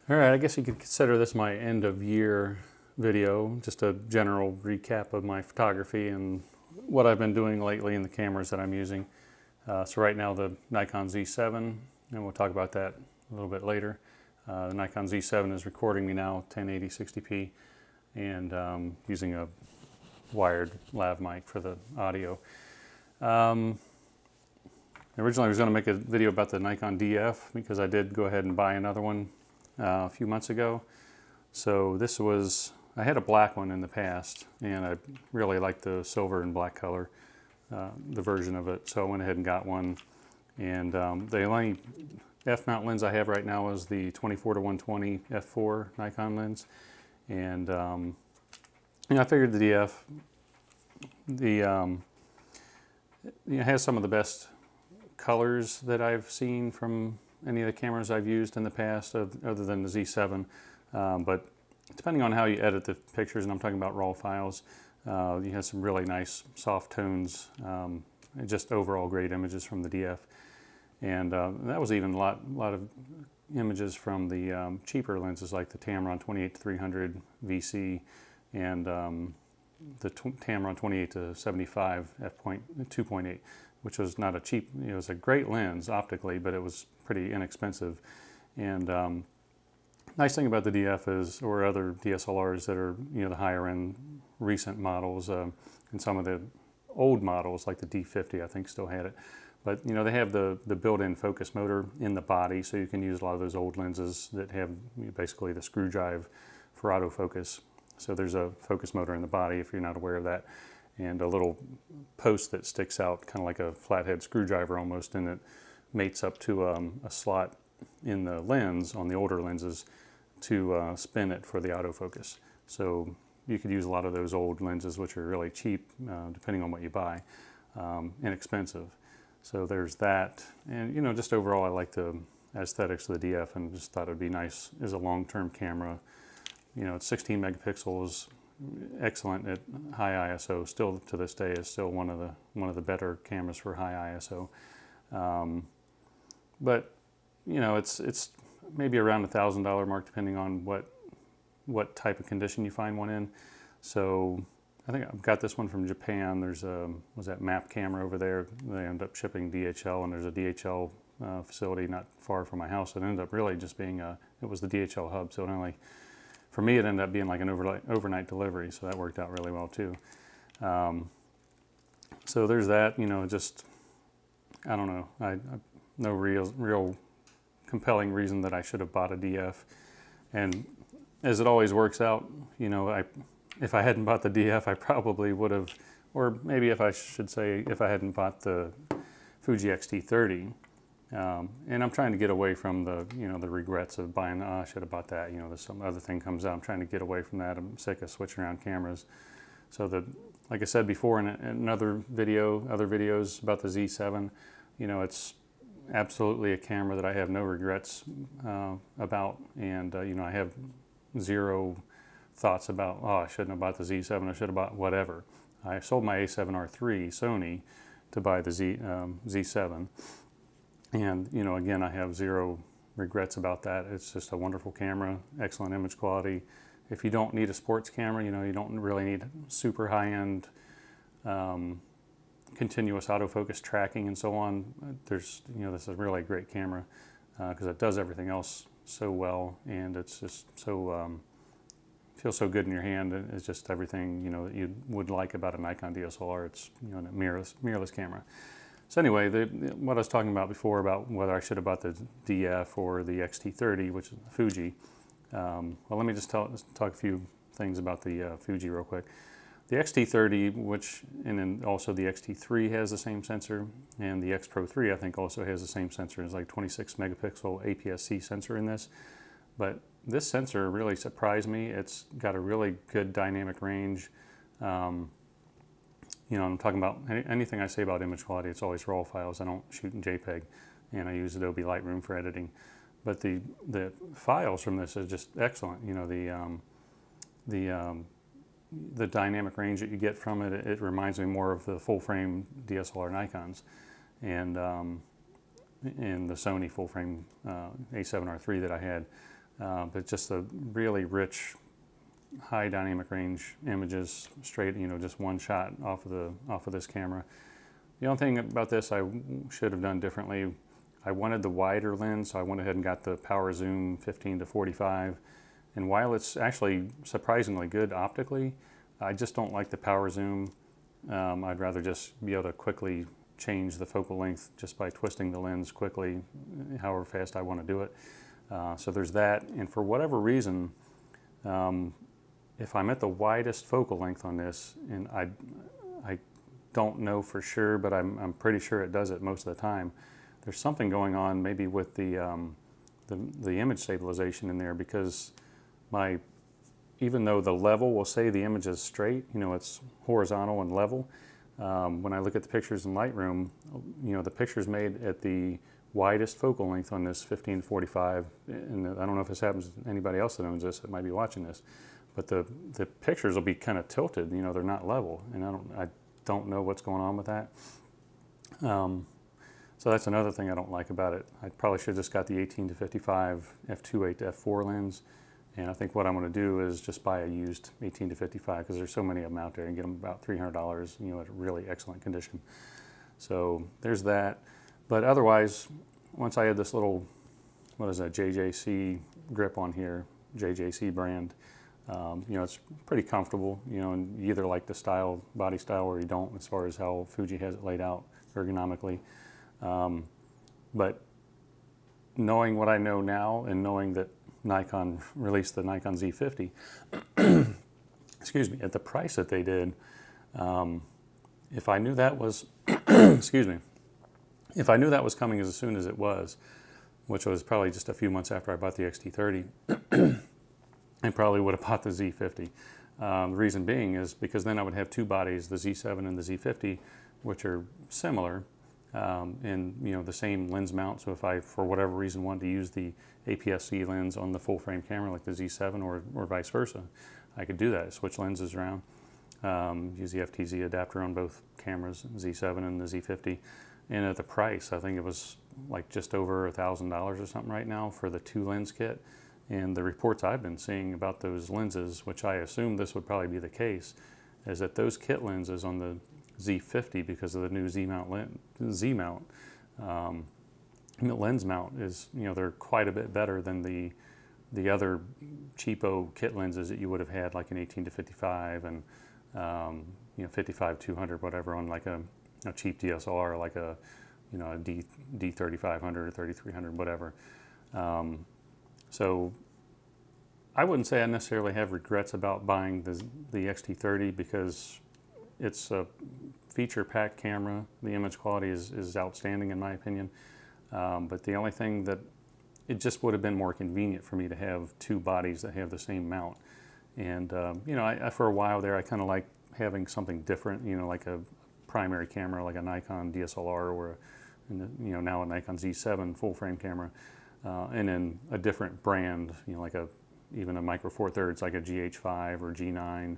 All right, I guess you could consider this my end of year video, just a general recap of my photography and what I've been doing lately in the cameras that I'm using. So right now the Nikon Z7, and we'll talk about that a little bit later. The Nikon Z7 is recording me now 1080 60p and using a wired lav mic for the audio. Originally I was going to make a video about the Nikon DF because I did go ahead and buy another one a few months ago. So this was, I had a black one in the past and I really liked the silver and black color, the version of it. So I went ahead and got one. And the only f-mount lens I have right now is the 24-120 f4 Nikon lens. And I figured the DF, has some of the best colors that I've seen from any of the cameras I've used in the past, other than the Z7. But depending on how you edit the pictures, and I'm talking about raw files, you have some really nice soft tones, and just overall great images from the DF. And that was even a lot of images from the cheaper lenses like the Tamron 28-300 VC and the Tamron 28-75 f2.8, which was not a cheap, it was a great lens optically, but it was pretty inexpensive. And nice thing about the DF is, or other DSLRs that are, the higher end recent models, and some of the old models like the D50 I think still had it. But they have the built-in focus motor in the body, so you can use a lot of those old lenses that have basically the screw drive for autofocus. So there's a focus motor in the body if you're not aware of that, and a little post that sticks out kind of like a flathead screwdriver almost, and it mates up to a slot in the lens on the older lenses to spin it for the autofocus. So you could use a lot of those old lenses, which are really cheap depending on what you buy, inexpensive. So there's that. And just overall I like the aesthetics of the DF and just thought it'd be nice as a long-term camera. It's 16 megapixels, excellent at high ISO. Still to this day is still one of the better cameras for high ISO. But it's maybe around $1,000 mark depending on what type of condition you find one in. So I think I've got this one from Japan. There's was that map camera over there. They end up shipping DHL, and there's a DHL facility not far from my house. It ended up really just being it was the DHL hub. So for me it ended up being like an overnight delivery. So that worked out really well too. So there's that. Just I don't know. I no real compelling reason that I should have bought a DF. And as it always works out, if I hadn't bought the DF, I probably would have, or maybe if I should say, if I hadn't bought the Fuji X-T30. And I'm trying to get away from the, the regrets of buying, I should have bought that, there's some other thing comes out. I'm trying to get away from that. I'm sick of switching around cameras. So like I said before in another video, other videos about the Z7, it's absolutely a camera that I have no regrets about. And, I have zero thoughts about, I shouldn't have bought the Z7, I should have bought whatever. I sold my A7R III Sony to buy the Z7. And, again, I have zero regrets about that. It's just a wonderful camera, excellent image quality. If you don't need a sports camera, you don't really need super high-end continuous autofocus tracking and so on. This is a really great camera because it does everything else so well, and it's just so feels so good in your hand. It's just everything that you would like about a Nikon DSLR. It's a mirrorless camera. So anyway, what I was talking about before about whether I should have bought the DF or the X-T30, which is Fuji. Well, let me just talk a few things about the Fuji real quick. The X-T30, and then also the X-T3 has the same sensor, and the X Pro 3 I think also has the same sensor. It's like 26 megapixel APS-C sensor in this. But this sensor really surprised me. It's got a really good dynamic range. I'm talking about anything I say about image quality, it's always raw files. I don't shoot in JPEG, and I use Adobe Lightroom for editing. But the files from this are just excellent. The dynamic range that you get from it, it reminds me more of the full frame DSLR Nikons, and the Sony full frame A7R III that I had. but just a really rich, high dynamic range images straight, just one shot off of this camera. The only thing about this I should have done differently, I wanted the wider lens, so I went ahead and got the power zoom 15 to 45. And while it's actually surprisingly good optically, I just don't like the power zoom. I'd rather just be able to quickly change the focal length just by twisting the lens quickly, however fast I want to do it. So there's that. And for whatever reason, if I'm at the widest focal length on this, and I don't know for sure, but I'm pretty sure it does it most of the time, there's something going on maybe with the image stabilization in there, because even though the level will say the image is straight, it's horizontal and level, when I look at the pictures in Lightroom, the pictures made at the widest focal length on this 15 to 45, and I don't know if this happens to anybody else that owns this that might be watching this, but the pictures will be kind of tilted, they're not level, and I don't know what's going on with that. So that's another thing I don't like about it. I probably should have just got the 18 to 55 f2.8 to f4 lens, and I think what I'm going to do is just buy a used 18 to 55, because there's so many of them out there, and get them about $300, at really excellent condition. So there's that. But otherwise, once I had this little, what is that, JJC grip on here, JJC brand, it's pretty comfortable, and you either like the body style, or you don't, as far as how Fuji has it laid out ergonomically. But knowing what I know now, and knowing that Nikon released the Nikon Z50, excuse me, at the price that they did, if I knew that was, excuse me, if I knew that was coming as soon as it was, which was probably just a few months after I bought the X-T30, I probably would have bought the Z50. The reason being is because then I would have two bodies, the Z7 and the Z50, which are similar, and the same lens mount. So if I, for whatever reason, wanted to use the APS-C lens on the full frame camera like the Z7, or vice versa, I could do that, switch lenses around, use the FTZ adapter on both cameras, Z7 and the Z50. And at the price, I think it was like just over $1,000 or something right now for the two lens kit. And the reports I've been seeing about those lenses, which I assume this would probably be the case, is that those kit lenses on the Z50, because of the new Z-mount lens mount, is, they're quite a bit better than the other cheapo kit lenses that you would have had, like an 18 to 55 and 55-200, whatever, on like a cheap DSLR, like a D3500 or 3300, whatever. So I wouldn't say I necessarily have regrets about buying the X-T30, because it's a feature-packed camera. The image quality is outstanding in my opinion. But the only thing that it just would have been more convenient for me to have two bodies that have the same mount. And I for a while there, I kind of like having something different, like a primary camera, like a Nikon DSLR, or now a Nikon Z7 full frame camera, and then a different brand, like even a Micro Four Thirds, like a GH5 or G9,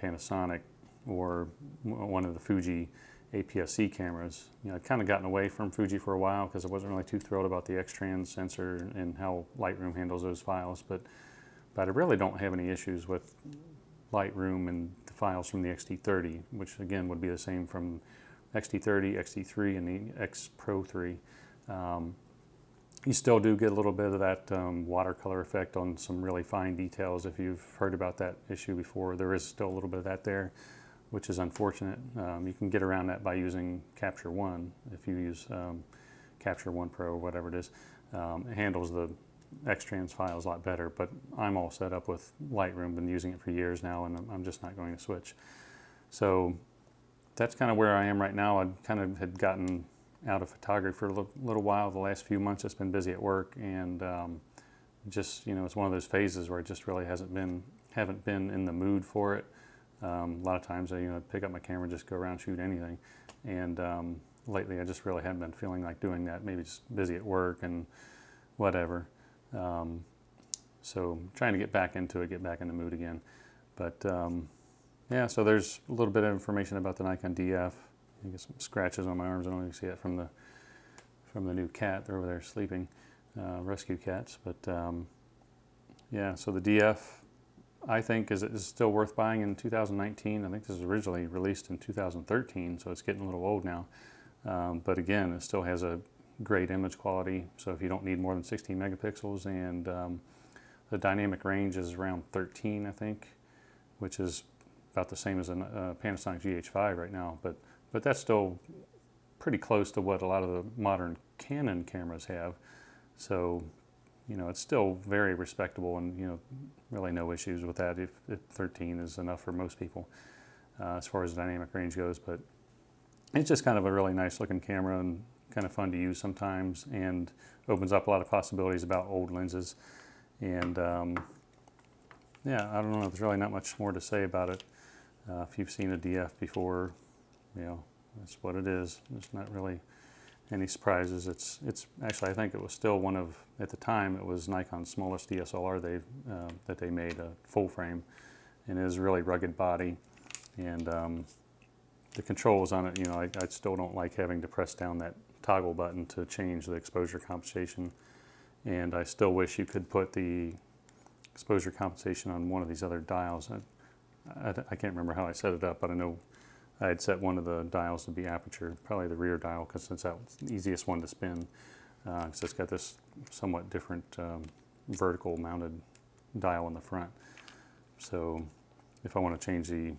Panasonic, or one of the Fuji APS-C cameras. I'd kind of gotten away from Fuji for a while because I wasn't really too thrilled about the X-Trans sensor and how Lightroom handles those files, but I really don't have any issues with Lightroom and the files from the X-T30, which again would be the same from X-T30, X-T3, and the X Pro 3. You still do get a little bit of that watercolor effect on some really fine details. If you've heard about that issue before, there is still a little bit of that there, which is unfortunate. You can get around that by using Capture One. If you use Capture One Pro or whatever it is, it handles the X-Trans files a lot better, but I'm all set up with Lightroom, been using it for years now, and I'm just not going to switch. So that's kind of where I am right now. I kind of had gotten out of photography for a little while. The last few months it's been busy at work, and just it's one of those phases where I just really haven't been in the mood for it. A lot of times I pick up my camera and just go around, shoot anything, and lately I just really haven't been feeling like doing that. Maybe just busy at work and whatever. So trying to get back into it, get back in the mood again. But yeah, so there's a little bit of information about the Nikon DF. I get some scratches on my arms. I don't even see that from the new cat. They're over there sleeping, rescue cats. But Yeah, so the DF I think is still worth buying in 2019. I think this was originally released in 2013, so it's getting a little old now. But again, it still has a great image quality. So if you don't need more than 16 megapixels, and the dynamic range is around 13, I think, which is about the same as a Panasonic GH5 right now. But that's still pretty close to what a lot of the modern Canon cameras have. So, you know, it's still very respectable, and, you know, really no issues with that if 13 is enough for most people as far as dynamic range goes. But it's just kind of a really nice looking camera and kind of fun to use sometimes, and opens up a lot of possibilities about old lenses. And yeah, I don't know, there's really not much more to say about it. If you've seen a DF before, you know, that's what it is. There's not really any surprises. It's actually, I think it was still one of, at the time, it was Nikon's smallest DSLR that they made, a full frame, and it is a really rugged body. And the controls on it, you know, I still don't like having to press down that toggle button to change the exposure compensation. And I still wish you could put the exposure compensation on one of these other dials. I can't remember how I set it up, but I know I had set one of the dials to be aperture, probably the rear dial, because since that's the easiest one to spin. So it's got this somewhat different vertical mounted dial in the front. So if I want to change the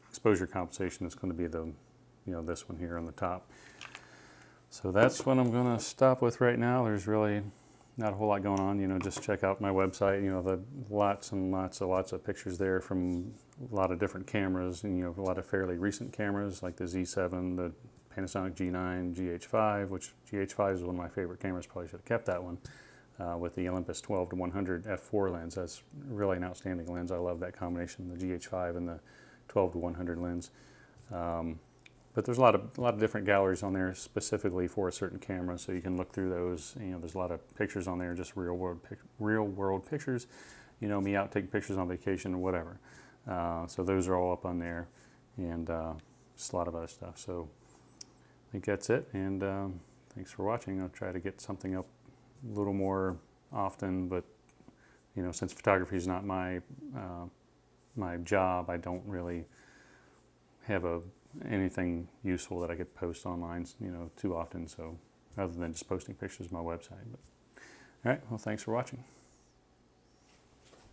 exposure compensation, it's going to be the, you know, this one here on the top. So that's what I'm going to stop with right now. There's really not a whole lot going on. You know, just check out my website. You know, the lots and lots of pictures there from a lot of different cameras, and, you know, a lot of fairly recent cameras like the Z7, the Panasonic G9, GH5, which GH5 is one of my favorite cameras. Probably should have kept that one, with the Olympus 12-100 f4 lens. That's really an outstanding lens. I love that combination, the GH5 and the 12-100 lens. But there's a lot of different galleries on there specifically for a certain camera, so you can look through those. You know, there's a lot of pictures on there, just real world pictures. You know, me out taking pictures on vacation or whatever. So those are all up on there, and just a lot of other stuff. So I think that's it, and thanks for watching. I'll try to get something up a little more often, but, you know, since photography is not my my job, I don't really have anything useful that I could post online, you know, too often. So other than just posting pictures on my website. But all right, well, thanks for watching.